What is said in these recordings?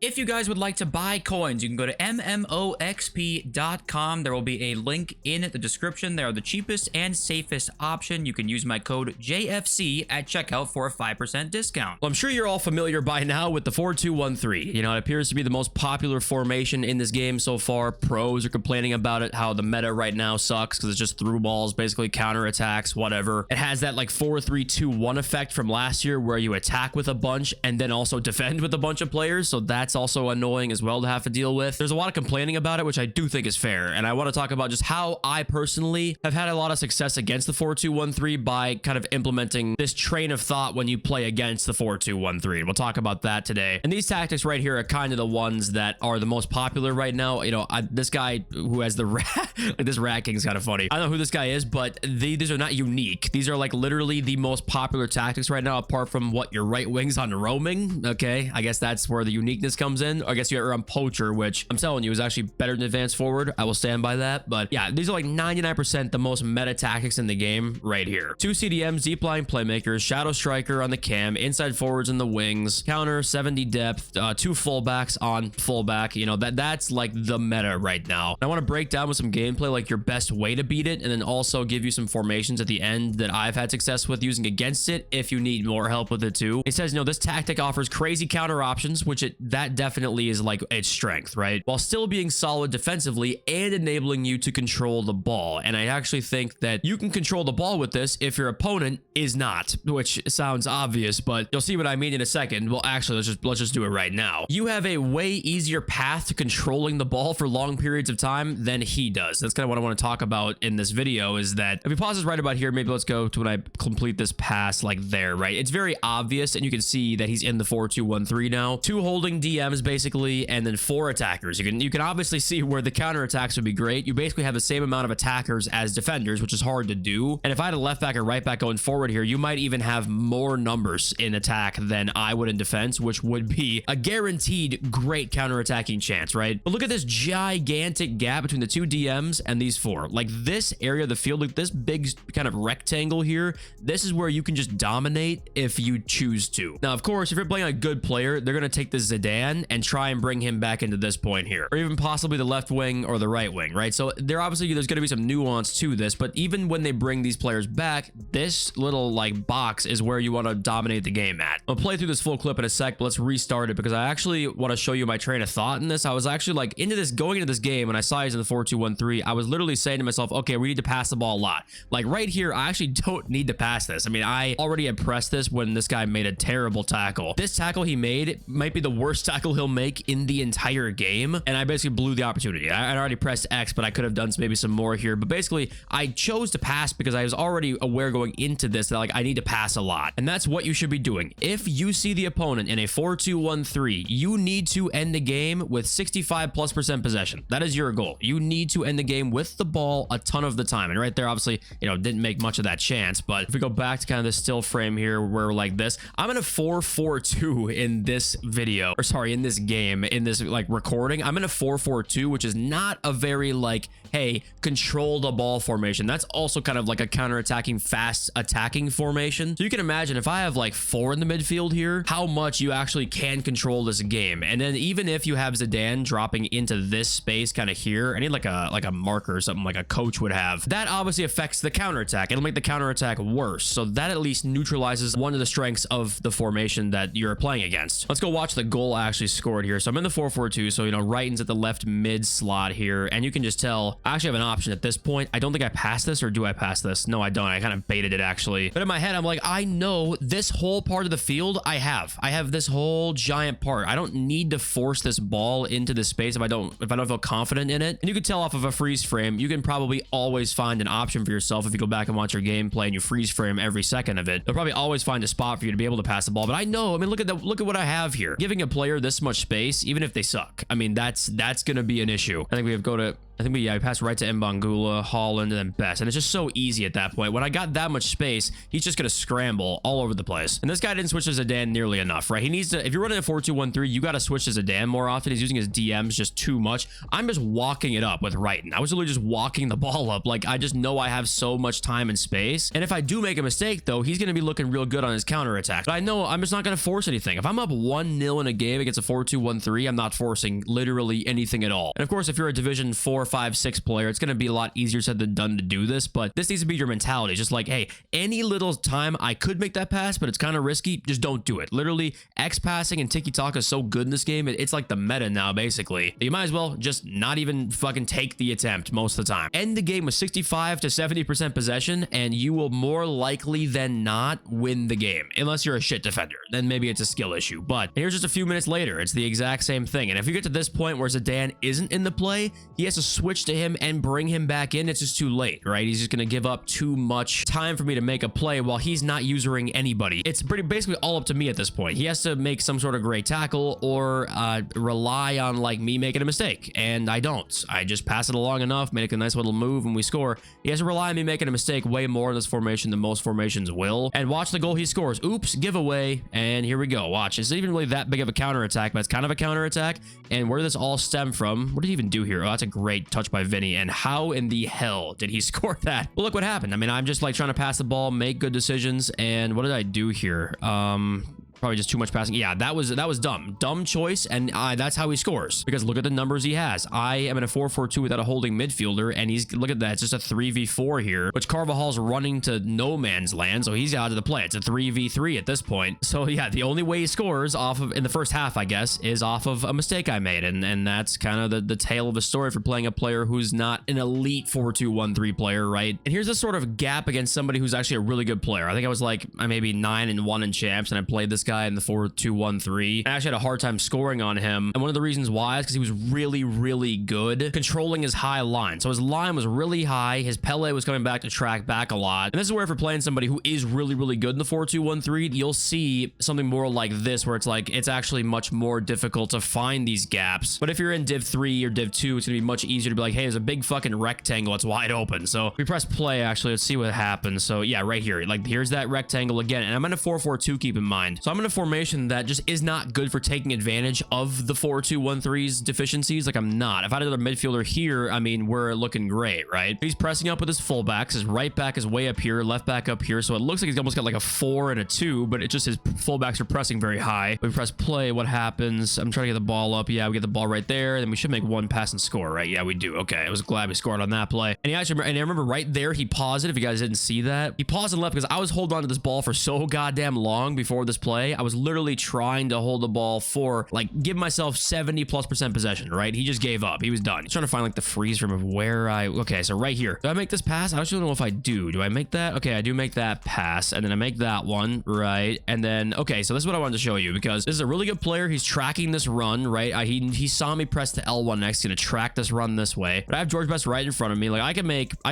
If you guys would like to buy coins, you can go to MMOXP.com. There will be a link in the description. They are the cheapest and safest option. You can use my code JFC at checkout for a 5% discount. Well, I'm sure you're all familiar by now with the 4-2-1-3. You know, it appears to be the most popular formation in this game so far. Pros are complaining about it, how the meta right now sucks because it's just through balls, basically counterattacks, whatever. It has that like 4-3-2-1 effect from last year where you attack with a bunch and then also defend with a bunch of players. So that's also annoying as well to have to deal with. There's a lot of complaining about it, which I do think is fair. And I want to talk about just how I personally have had a lot of success against the 4-2-1-3 by kind of implementing this train of thought when you play against the 4-2-1-3. We'll talk about that today. And these tactics right here are kind of the ones that are the most popular right now. You know, this guy who has the rat, like this rat king is kind of funny. I don't know who this guy is, but these are not unique. These are like literally the most popular tactics right now, apart from what your right wing's on roaming. Okay, I guess that's where the uniqueness comes in. I guess you're on poacher, which I'm telling you is actually better than advanced forward. I will stand by that. But yeah, these are like 99% the most meta tactics in the game right here. 2 CDMs, deep line playmakers, shadow striker on the cam, inside forwards in the wings, counter 70 depth, 2 fullbacks on fullback. You know, that's like the meta right now. And I want to break down with some gameplay like your best way to beat it, and then also give you some formations at the end that I've had success with using against it if you need more help with it too. It says, you know, this tactic offers crazy counter options, which that definitely is like its strength, right? While still being solid defensively and enabling you to control the ball. And I actually think that you can control the ball with this if your opponent is not, which sounds obvious, but you'll see what I mean in a second. Well, actually, let's just do it right now. You have a way easier path to controlling the ball for long periods of time than he does. That's kind of what I want to talk about in this video, is that if we pause this right about here, maybe let's go to when I complete this pass like there, right? It's very obvious, and you can see that he's in the 4-2-1-3 now. 2 holding DMs basically, and then 4 attackers. You can obviously see where the counter attacks would be great. You basically have the same amount of attackers as defenders, which is hard to do. And if I had a left back or right back going forward here, you might even have more numbers in attack than I would in defense, which would be a guaranteed great counter-attacking chance, right? But look at this gigantic gap between the 2 DMs and these 4. Like this area of the field, like this big kind of rectangle here, this is where you can just dominate if you choose to. Now, of course, if you're playing a good player, they're going to take the Zidane and try and bring him back into this point here, or even possibly the left wing or the right wing, right? So there's going to be some nuance to this, but even when they bring these players back, this little like box is where you want to dominate the game at. I'll play through this full clip in a sec, but let's restart it because I actually want to show you my train of thought in this. I was actually like going into this game, when I saw he's in the 4-2-1-3, I was literally saying to myself, okay, we need to pass the ball a lot. Like right here, I actually don't need to pass this. I mean, I already had pressed this when this guy made a terrible tackle. This tackle he made might be the worst tackle he'll make in the entire game, and I basically blew the opportunity. I already pressed X, but I could have done maybe some more here. But basically, I chose to pass because I was already aware going into this that like I need to pass a lot, and that's what you should be doing. If you see the opponent in a 4-2-1-3, you need to end the game with 65+% possession. That is your goal. You need to end the game with the ball a ton of the time. And right there, obviously, you know, didn't make much of that chance. But if we go back to kind of this still frame here, where like this, I'm in a 4-4-2 in this video, or sorry, in this game, in this like recording. I'm in a 4-4-2, which is not a very like, hey, control the ball formation. That's also kind of like a counter-attacking, fast attacking formation. So you can imagine if I have like 4 in the midfield here, how much you actually can control this game. And then even if you have Zidane dropping into this space kind of here, I need like a marker or something like a coach would have. That obviously affects the counterattack. It'll make the counterattack worse. So that at least neutralizes one of the strengths of the formation that you're playing against. Let's go watch the goal actually scored here. So I'm in the 4-4-2. So, you know, Wrighton's at the left mid slot here. And you can just tell I actually have an option at this point. I don't think I passed this, or do I pass this? No, I don't. I kind of baited it actually. But in my head, I'm like, I know this whole part of the field I have this whole giant part. I don't need to force this ball into the space if I don't feel confident in it. And you can tell off of a freeze frame, you can probably always find an option for yourself if you go back and watch your gameplay and you freeze frame every second of it. You'll probably always find a spot for you to be able to pass the ball. But I know, I mean, look at what I have here. Giving a player this much space, even if they suck, I mean, that's going to be an issue. I think we have go to I think we passed right to Mbangula, Holland, and then Best. And it's just so easy at that point. When I got that much space, he's just going to scramble all over the place. And this guy didn't switch to Zidane nearly enough, right? He needs to, if you're running a 4-2-1-3, you got to switch to Zidane more often. He's using his DMs just too much. I'm just walking it up with Wrighton. I was literally just walking the ball up. Like, I just know I have so much time and space. And if I do make a mistake, though, he's going to be looking real good on his counterattack. But I know I'm just not going to force anything. If I'm up 1-0 in a game against a 4-2-1-3, I'm not forcing literally anything at all. And of course, if you're a Division 4, 5, 6 player, it's going to be a lot easier said than done to do this. But this needs to be your mentality. Just like, hey, any little time I could make that pass, but it's kind of risky, just don't do it. Literally, X passing and tiki-taka is so good in this game. It's like the meta now, basically. You might as well just not even fucking take the attempt most of the time. End the game with 65 to 70% possession, and you will more likely than not win the game. Unless you're a shit defender. Then maybe it's a skill issue. But here's just a few minutes later. It's the exact same thing. And if you get to this point where Zidane isn't in the play, he has to switch to him and bring him back in. It's just too late, right? He's just going to give up too much time for me to make a play while he's not usering anybody. It's basically all up to me at this point. He has to make some sort of great tackle or rely on like me making a mistake. And I don't. I just pass it along enough, make a nice little move, and we score. He has to rely on me making a mistake way more in this formation than most formations will. And watch the goal he scores. Oops, giveaway. And here we go. Watch. It's not even really that big of a counterattack, but it's kind of a counterattack. And where did this all stem from? What did he even do here? Oh, that's a great touch by Vinny. And how in the hell did he score that? Well, look what happened. I mean, I'm just like trying to pass the ball, make good decisions. And what did I do here? Probably just too much passing. Yeah, that was dumb choice, and that's how he scores, because look at the numbers he has. I am in a 4-4-2 without a holding midfielder, and he's, look at that, it's just a 3v4 here, which Carvajal's running to no man's land, so he's out of the play. It's a 3v3 at this point. So yeah, the only way he scores off of, in the first half, I guess, is off of a mistake I made, and that's kind of the tale of the story for playing a player who's not an elite 4-2-1-3 player, right? And here's this sort of gap against somebody who's actually a really good player. I think I was like maybe 9-1 in champs, and I played this guy in the 4-2-1-3. I actually had a hard time scoring on him, and one of the reasons why is because he was really good controlling his high line. So his line was really high, his Pele was coming back to track back a lot, and this is where if you're playing somebody who is really good in the 4-2-1-3, you'll see something more like this, where it's like it's actually much more difficult to find these gaps. But if you're in Div 3 or Div 2, it's gonna be much easier to be like, hey, there's a big fucking rectangle, it's wide open. So we press play, actually, let's see what happens. So yeah, right here, like here's that rectangle again, and I'm in a 4-4-2, keep in mind. So I'm in a formation that just is not good for taking advantage of the 4-2-1-3's deficiencies. Like, I'm not. If I had another midfielder here, I mean, we're looking great, right? He's pressing up with his fullbacks. His right back is way up here, left back up here. So it looks like he's almost got like a 4 and a 2, but it's just his fullbacks are pressing very high. We press play. What happens? I'm trying to get the ball up. Yeah, we get the ball right there. Then we should make one pass and score, right? Yeah, we do. Okay. I was glad we scored on that play. And I remember right there, he paused it. If you guys didn't see that, he paused and left because I was holding on to this ball for so goddamn long before this play. I was literally trying to hold the ball for like give myself 70+% possession, right? He just gave up. He was done. He's trying to find like the freeze frame of where okay, so right here. Do I make this pass? I actually don't know if I do. Do I make that? Okay, I do make that pass, and then I make that one, right? And then okay, so this is what I wanted to show you, because this is a really good player. He's tracking this run, right? He saw me press the L1 next. He's gonna track this run this way, but I have George Best right in front of me. Like I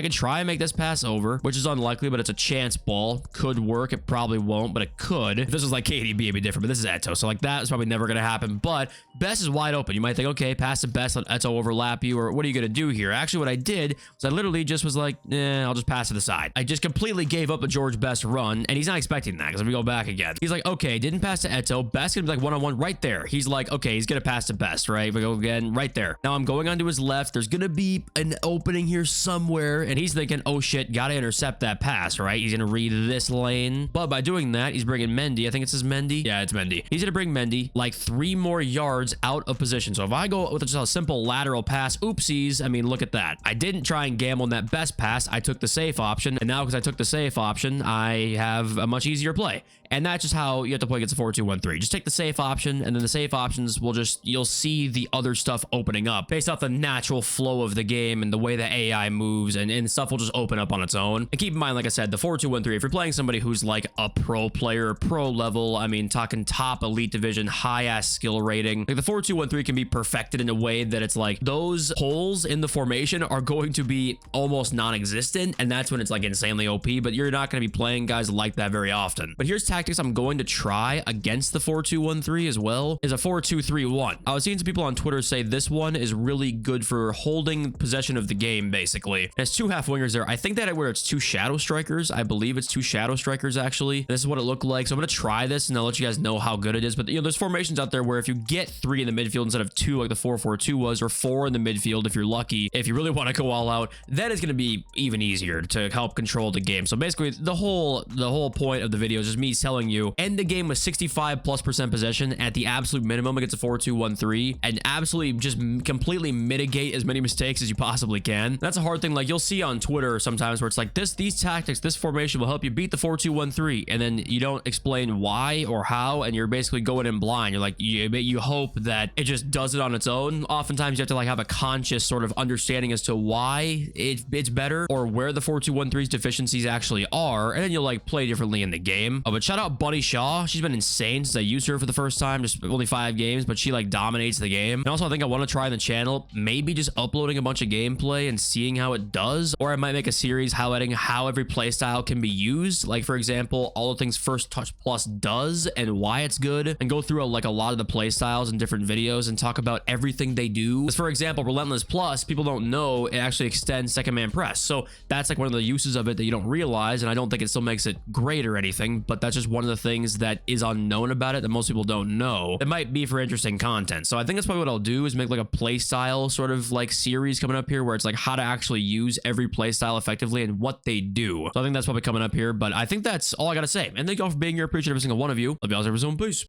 could try and make this pass over, which is unlikely, but it's a chance ball. Could work. It probably won't, but it could. If this was like KDB, it'd be different, but this is Eto, so like that is probably never gonna happen. But Best is wide open. You might think, okay, pass to Best, let Eto overlap you, or what are you gonna do here? Actually, what I did was I literally just was like, I'll just pass to the side. I just completely gave up a George Best run, and he's not expecting that, because if we go back again, he's like, okay, didn't pass to Eto. Best gonna be like one-on-one right there. He's like, okay, he's gonna pass to Best, right? We go again right there. Now I'm going onto his left. There's gonna be an opening here somewhere, and he's thinking, oh shit, gotta intercept that pass, right? He's gonna read this lane, but by doing that, he's bringing Mendy. I think it says Mendy. Yeah, it's Mendy. He's gonna bring Mendy like 3 more yards out of position. So if I go with just a simple lateral pass, oopsies, I mean, look at that. I didn't try and gamble on that Best pass. I took the safe option, and now because I took the safe option, I have a much easier play. And that's just how you have to play against a 4-2-1-3. Just take the safe option, and then the safe options will just, you'll see the other stuff opening up based off the natural flow of the game and the way the AI moves, and stuff will just open up on its own. And keep in mind, like I said, the 4-2-1-3, if you're playing somebody who's like a pro player, pro level, I mean, talking top elite division, high ass skill rating, like the 4-2-1-3 can be perfected in a way that it's like those holes in the formation are going to be almost non-existent, and that's when it's like insanely OP, but you're not going to be playing guys like that very often. But here's tactics I'm going to try against the 4-2-1-3 as well is a 4-2-3-1. I was seeing some people on Twitter say this one is really good for holding possession of the game, basically. There's two half wingers there. I think that where it's two shadow strikers. I believe it's two shadow strikers, actually. This is what it looked like. So I'm going to try this and I'll let you guys know how good it is. But, you know, there's formations out there where if you get 3 in the midfield instead of 2, like the 4-4-2 was, or 4 in the midfield if you're lucky, if you really want to go all out, that is going to be even easier to help control the game. So basically, the whole point of the video is just me telling you, end the game with 65+% possession at the absolute minimum against a 4-2-1-3 and absolutely just completely mitigate as many mistakes as you possibly can. That's a hard thing. Like, you'll see on Twitter sometimes where it's like, these tactics, this formation will help you beat the 4-2-1-3, and then you don't explain why or how, and you're basically going in blind. You're like, you hope that it just does it on its own. Oftentimes you have to like have a conscious sort of understanding as to why it's better or where the 4-2-1-3's deficiencies actually are, and then you'll like play differently in the game. Oh, but shout out Bunny Shaw. She's been insane since I used her for the first time, just only 5 games, but she like dominates the game. And also I think I want to try the channel, maybe just uploading a bunch of gameplay and seeing how it does, or I might make a series highlighting how every playstyle can be used. Like, for example, all the things First Touch Plus does and why it's good, and go through a lot of the playstyles in different videos and talk about everything they do. As for example, Relentless Plus, people don't know it actually extends second man press. So that's like one of the uses of it that you don't realize, and I don't think it still makes it great or anything, but that's just one of the things that is unknown about it that most people don't know. It might be for interesting content. So I think that's probably what I'll do, is make like a playstyle sort of like series coming up here where it's like how to actually use every playstyle effectively and what they do. So I think that's probably coming up here, but I think that's all I gotta say. And thank you all for being here. Appreciate every single one of you. Love y'all. Every single. Peace.